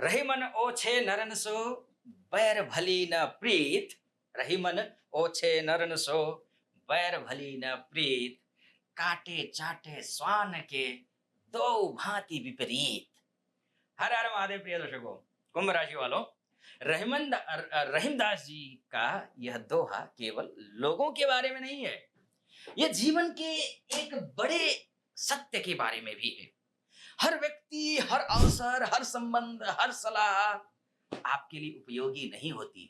रही मन ओछे नरन सो बैर भली न प्रीत। रही मन ओछे नरन सो बैर भली न प्रीत। काटे चाटे स्वान के दो भांति विपरीत। हर हर महादेव। प्रिय दर्शकों, कुंभ राशि वालों, रहीमदास जी का यह दोहा केवल लोगों के बारे में नहीं है, यह जीवन के एक बड़े सत्य के बारे में भी है। हर व्यक्ति, हर अवसर, हर संबंध, हर सलाह आपके लिए उपयोगी नहीं होती।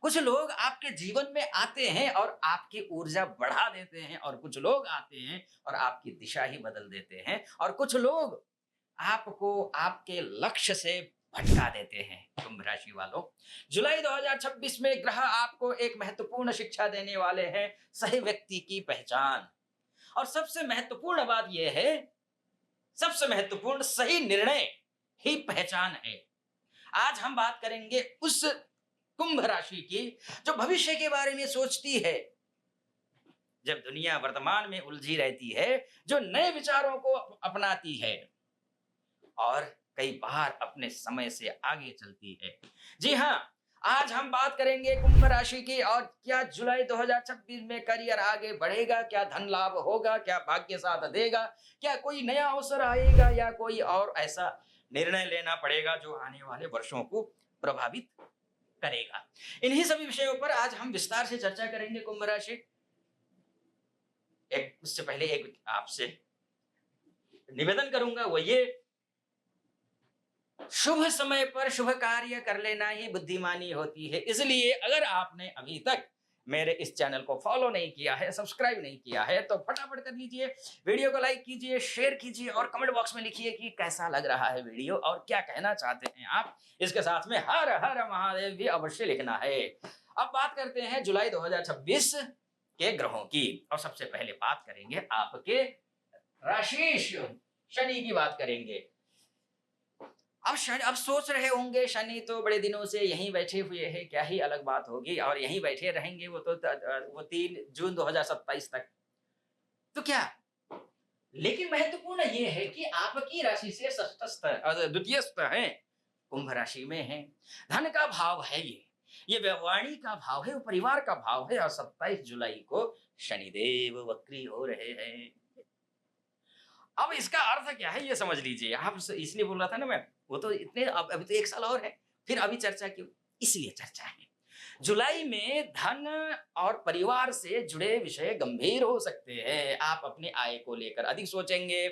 कुछ लोग आपके जीवन में आते हैं और आपकी ऊर्जा बढ़ा देते हैं, और कुछ लोग आते हैं और आपकी दिशा ही बदल देते हैं, और कुछ लोग आपको आपके लक्ष्य से भटका देते हैं। कुंभ राशि वालों, जुलाई 2026 में ग्रह आपको एक महत्वपूर्ण शिक्षा देने वाले हैं, सही व्यक्ति की पहचान। और सबसे महत्वपूर्ण बात यह है, सबसे महत्वपूर्ण सही निर्णय ही पहचान है। आज हम बात करेंगे उस कुंभ राशि की जो भविष्य के बारे में सोचती है, जब दुनिया वर्तमान में उलझी रहती है, जो नए विचारों को अपनाती है और कई बार अपने समय से आगे चलती है। जी हाँ, आज हम बात करेंगे कुंभ राशि की। और क्या जुलाई 2026 में करियर आगे बढ़ेगा, क्या धन लाभ होगा, क्या भाग्य साथ देगा, क्या कोई नया अवसर आएगा, या कोई और ऐसा निर्णय लेना पड़ेगा जो आने वाले वर्षों को प्रभावित करेगा। इन्हीं सभी विषयों पर आज हम विस्तार से चर्चा करेंगे। कुंभ राशि, एक उससे पहले एक आपसे निवेदन करूंगा, वो ये, शुभ समय पर शुभ कार्य कर लेना ही बुद्धिमानी होती है। इसलिए अगर आपने अभी तक मेरे इस चैनल को फॉलो नहीं किया है, सब्सक्राइब नहीं किया है, तो फटाफट कर लीजिए। वीडियो को लाइक कीजिए, शेयर कीजिए और कमेंट बॉक्स में लिखिए कि कैसा लग रहा है वीडियो और क्या कहना चाहते हैं आप। इसके साथ में हर हर महादेव भी अवश्य लिखना है। अब बात करते हैं जुलाई 2026 के ग्रहों की, और सबसे पहले बात करेंगे आपके राशिश शनि की बात करेंगे। अब शनि, अब सोच रहे होंगे शनि तो बड़े दिनों से यहीं बैठे हुए हैं, क्या ही अलग बात होगी, और यहीं बैठे रहेंगे वो तो वो 3 जून 2027 तक, तो क्या। लेकिन महत्वपूर्ण ये है कि आपकी राशि से षष्ठ द्वितीय स्थ है, कुंभ राशि में है, धन का भाव है, ये व्यववाणी का भाव है, वो परिवार का भाव है। और 27 जुलाई को शनिदेव वक्री हो रहे हैं। अब इसका अर्थ क्या है ये समझ लीजिए आप। इसलिए बोल रहा था ना मैं, वो तो इतने अभी तो 1 साल और है, फिर अभी चर्चा क्यों, इसलिए चर्चा है। जुलाई में धन और परिवार से जुड़े विषय गंभीर हो सकते हैं। आप अपनी आय को लेकर अधिक सोचेंगे,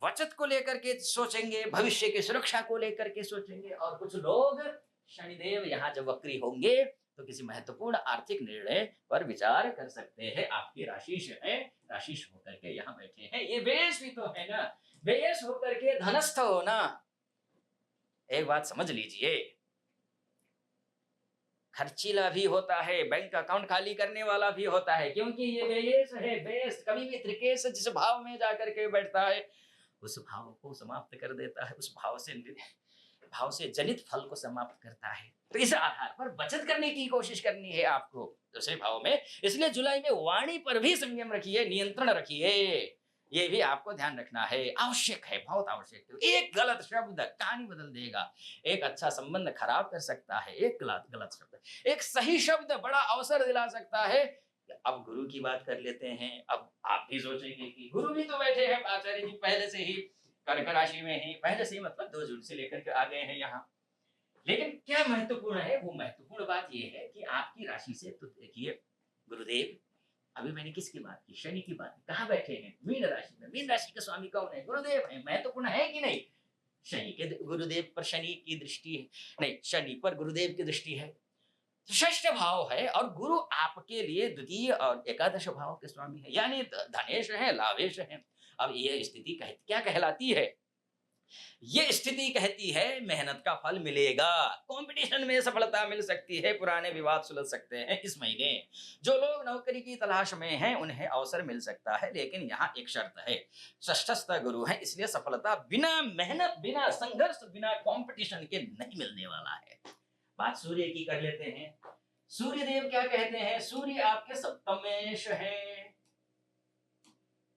बचत को लेकर के सोचेंगे, भविष्य की सुरक्षा को लेकर के सोचेंगे। और कुछ लोग, शनिदेव यहाँ जब वक्री होंगे तो किसी महत्वपूर्ण आर्थिक निर्णय पर विचार कर सकते हैं। आपकी राशिश है, राशिश होकर के यहाँ बैठे हैं, ये बेश भी तो है ना, बेश होकर के धनस्थ हो ना। एक बात समझ लीजिए, खर्चीला भी होता है, बैंक अकाउंट खाली करने वाला भी होता है, क्योंकि ये बेश है। बेश कभी भी त्रिकेश जिस भाव में जाकर के बैठता है, उस भाव को समाप्त कर देता है, उस भाव से जनित फल को समाप्त करता है। तो इस आधार पर बचत करने की कोशिश करनी है आपको दूसरे भाव में। इसलिए जुलाई में वाणी पर भी संयम रखिए, नियंत्रण रखिए, ये भी आपको ध्यान रखना है, आवश्यक है, बहुत आवश्यक है। एक गलत शब्द कहानी बदल देगा, एक अच्छा संबंध खराब कर सकता है, एक गलत गलत शब्द, एक सही शब्द बड़ा अवसर दिला सकता है। अब गुरु की बात कर लेते हैं। अब आप भी सोचेंगे कि गुरु भी तो बैठे हैं आचार्य जी पहले से ही कर्क राशि में ही, पहले से ही मतलब 2 जून से लेकर के आ गए हैं यहाँ। लेकिन क्या महत्वपूर्ण है, वो महत्वपूर्ण बात ये है कि आपकी राशि से तो देखिए गुरुदेव, अभी मैंने किसकी बात की, शनि की बात की, कहाँ बैठे हैं, मीन राशि में। मीन राशि का स्वामी कौन है, गुरुदेव है। महत्वपूर्ण है कि नहीं, शनि के गुरुदेव पर शनि की दृष्टि है, नहीं शनि पर गुरुदेव की दृष्टि है, षष्ठ भाव है, और गुरु आपके लिए द्वितीय और एकादश भाव के स्वामी है, यानी धनेश है, लाभेश है। अब ये स्थिति क्या कहलाती है, ये स्थिति कहती है मेहनत का फल मिलेगा, कंपटीशन में सफलता मिल सकती है, पुराने विवाद सुलझ सकते हैं इस महीने। जो लोग नौकरी की तलाश में हैं उन्हें अवसर मिल सकता है, लेकिन यहाँ एक शर्त है, षष्ठस्थ गुरु है, इसलिए सफलता बिना मेहनत, बिना संघर्ष, बिना कंपटीशन के नहीं मिलने वाला है। बात सूर्य की कर लेते हैं। सूर्य देव क्या कहते हैं, सूर्य आपके सप्तमेश है,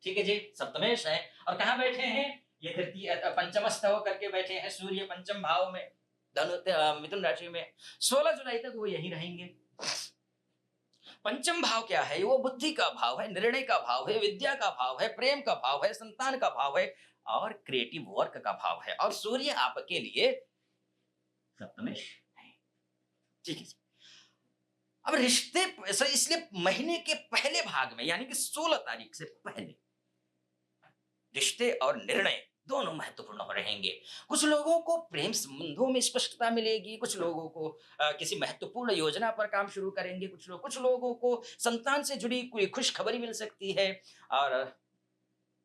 ठीक है जी, सप्तमेश है। और कहाँ बैठे हैं, ये तृतीय पंचमस्थ होकर के बैठे हैं सूर्य पंचम भाव में। मिथुन राशि में 16 जुलाई तक वो यहीं रहेंगे। पंचम भाव क्या है? वो बुद्धि का भाव है, निर्णय का भाव है, विद्या का भाव है, प्रेम का भाव है, संतान का भाव है और क्रिएटिव वर्क का भाव है। और सूर्य आपके लिए सप्तमेश है। ठीक है जी। अब रिश्ते इसलिए महीने के पहले भाग में यानी कि 16 तारीख से पहले रिश्ते और निर्णय दोनों महत्वपूर्ण हो रहेंगे। कुछ लोगों को प्रेम संबंधों में स्पष्टता मिलेगी, कुछ लोगों को किसी महत्वपूर्ण योजना पर काम शुरू करेंगे, कुछ लोगों को संतान से जुड़ी कोई खुशखबरी मिल सकती है। और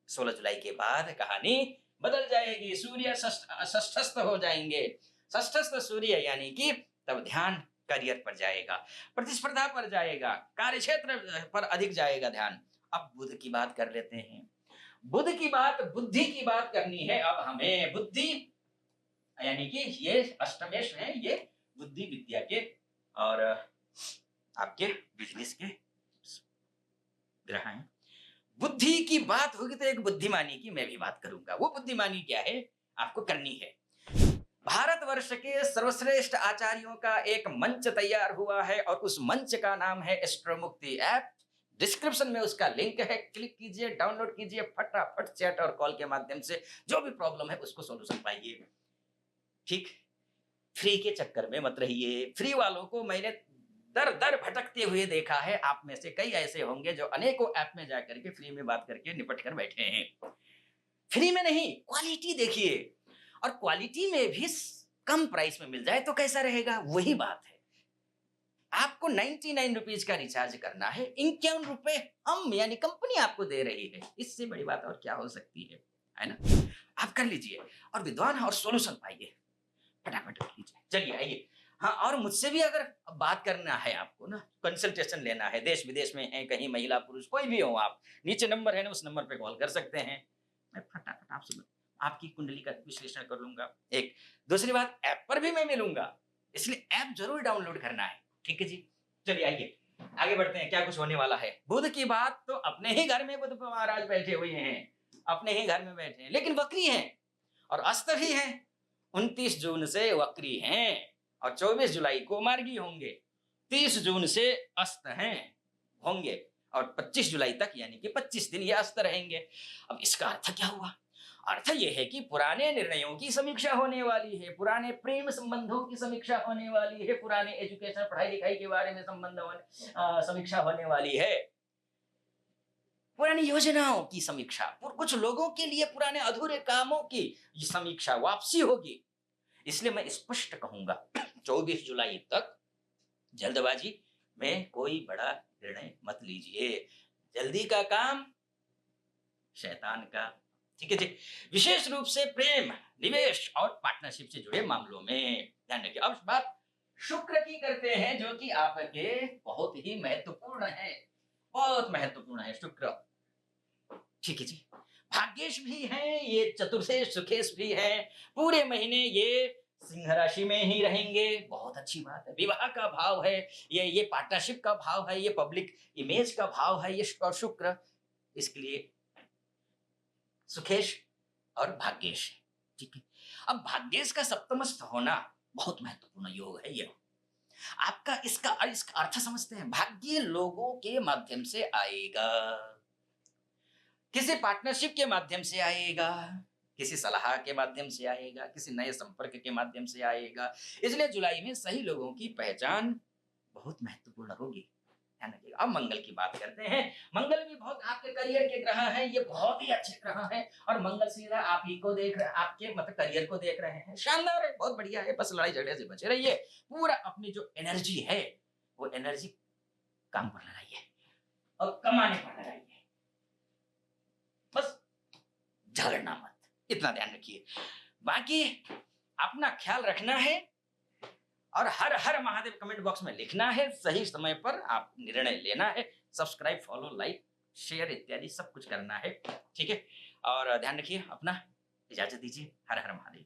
16 जुलाई के बाद कहानी बदल जाएगी, सूर्य षष्ठस्थ हो जाएंगे। षष्ठस्थ सूर्य यानी कि तब ध्यान करियर पर जाएगा, प्रतिस्पर्धा पर जाएगा, कार्यक्षेत्र पर अधिक जाएगा ध्यान। अब बुध की बात कर लेते हैं। बुध की बात, बुद्धि की बात करनी है अब हमें। बुद्धि यानी कि ये अष्टमेश है, ये बुद्धि विद्या के और आपके बिजनेस के ग्रह हैं। बुद्धि की बात होगी तो एक बुद्धिमानी की मैं भी बात करूंगा। वो बुद्धिमानी क्या है आपको करनी है? भारतवर्ष के सर्वश्रेष्ठ आचार्यों का एक मंच तैयार हुआ है और उस मंच का नाम है एस्ट्रो मुक्ति ऐप। डिस्क्रिप्शन में उसका लिंक है, क्लिक कीजिए, डाउनलोड कीजिए, फटाफट चैट और कॉल के माध्यम से जो भी प्रॉब्लम है उसको सॉल्यूशन पाइए। ठीक, फ्री के चक्कर में मत रहिए। फ्री वालों को मैंने दर दर भटकते हुए देखा है। आप में से कई ऐसे होंगे जो अनेकों ऐप में जाकर के फ्री में बात करके निपट कर बैठे हैं। फ्री में नहीं, क्वालिटी देखिए, और क्वालिटी में भी कम प्राइस में मिल जाए तो कैसा रहेगा? वही बात है। आपको 99 रुपीज का रिचार्ज करना है, 51 रुपए हम यानी कंपनी आपको दे रही है। इससे बड़ी बात और क्या हो सकती है ना? आप कर लीजिए और विद्वान और सॉल्यूशन पाइए, फटाफट कर लीजिए। चलिए आइए। हाँ, और मुझसे भी अगर बात करना है आपको ना, कंसल्टेशन लेना है, देश विदेश में है, कहीं महिला पुरुष कोई भी हो आप, नीचे नंबर है ना, उस नंबर पे कॉल कर सकते हैं। मैं फटाफट आपसे आपकी कुंडली का विश्लेषण कर लूंगा। एक दूसरी बात, ऐप पर भी मैं मिलूंगा, इसलिए ऐप जरूर डाउनलोड करना है। ठीक है जी। चलिए आइए आगे बढ़ते हैं, क्या कुछ होने वाला है। बुध की बात तो अपने ही घर में बुध महाराज बैठे हुए हैं, अपने ही घर में बैठे हैं, लेकिन वक्री हैं और अस्त भी हैं। 29 जून से वक्री हैं और 24 जुलाई को मार्गी होंगे। 30 जून से अस्त हैं होंगे और 25 जुलाई तक यानी कि 25 दिन ये अस्त रहेंगे। अब इसका अर्थ क्या हुआ? अर्थ ये है कि पुराने निर्णयों की समीक्षा होने वाली है, पुराने प्रेम संबंधों की समीक्षा होने वाली है, पुराने एजुकेशन पढ़ाई लिखाई के बारे में समीक्षा होने वाली है, पुरानी योजनाओं की समीक्षा, कुछ लोगों के लिए पुराने अधूरे कामों की समीक्षा, वापसी होगी। इसलिए मैं स्पष्ट कहूंगा 24 जुलाई तक जल्दबाजी में कोई बड़ा निर्णय मत लीजिए। जल्दी का काम शैतान का। ठीक है जी। विशेष रूप से प्रेम, निवेश और पार्टनरशिप से जुड़े मामलों में ध्यान रखिए। अब बात शुक्र की करते हैं, जो कि आपके बहुत ही महत्वपूर्ण है, बहुत महत्वपूर्ण है शुक्र। ठीक है जी। भाग्येश भी हैं, ये चतुर्सेश सुखेश भी हैं। पूरे महीने ये सिंह राशि में ही रहेंगे, बहुत अच्छी बात है। विवाह का भाव है ये पार्टनरशिप का भाव है, ये पब्लिक इमेज का भाव है, ये शुक्र। इसके लिए सुखेश और भाग्येश। ठीक है। अब भाग्येश का सप्तमस्थ होना बहुत महत्वपूर्ण योग है। ये आपका इसका अर्थ समझते हैं? भाग्य लोगों के माध्यम से आएगा, किसी पार्टनरशिप के माध्यम से आएगा, किसी सलाह के माध्यम से आएगा, किसी नए संपर्क के माध्यम से आएगा। इसलिए जुलाई में सही लोगों की पहचान बहुत महत्वपूर्ण होगी। ध्यान रखिएगा। अब मंगल की बात करते हैं। मंगल भी बहुत आपके करियर के ग्रह हैं, ये बहुत ही अच्छे ग्रह हैं और मंगल सीधा आप ही को देख रहे हैं, आपके मतलब करियर को देख रहे हैं। शानदार है, बहुत बढ़िया है। बस लड़ाई झगड़े से बचे रहिए। पूरा अपनी जो एनर्जी है वो एनर्जी काम पर लगाइए और कमाने पर लगाइए, बस झगड़ना मत, इतना ध्यान रखिए। बाकी अपना ख्याल रखना है और हर हर महादेव कमेंट बॉक्स में लिखना है। सही समय पर आप निर्णय लेना है। सब्सक्राइब, फॉलो, लाइक, शेयर इत्यादि सब कुछ करना है। ठीक है, और ध्यान रखिए अपना। इजाजत दीजिए। हर हर महादेव।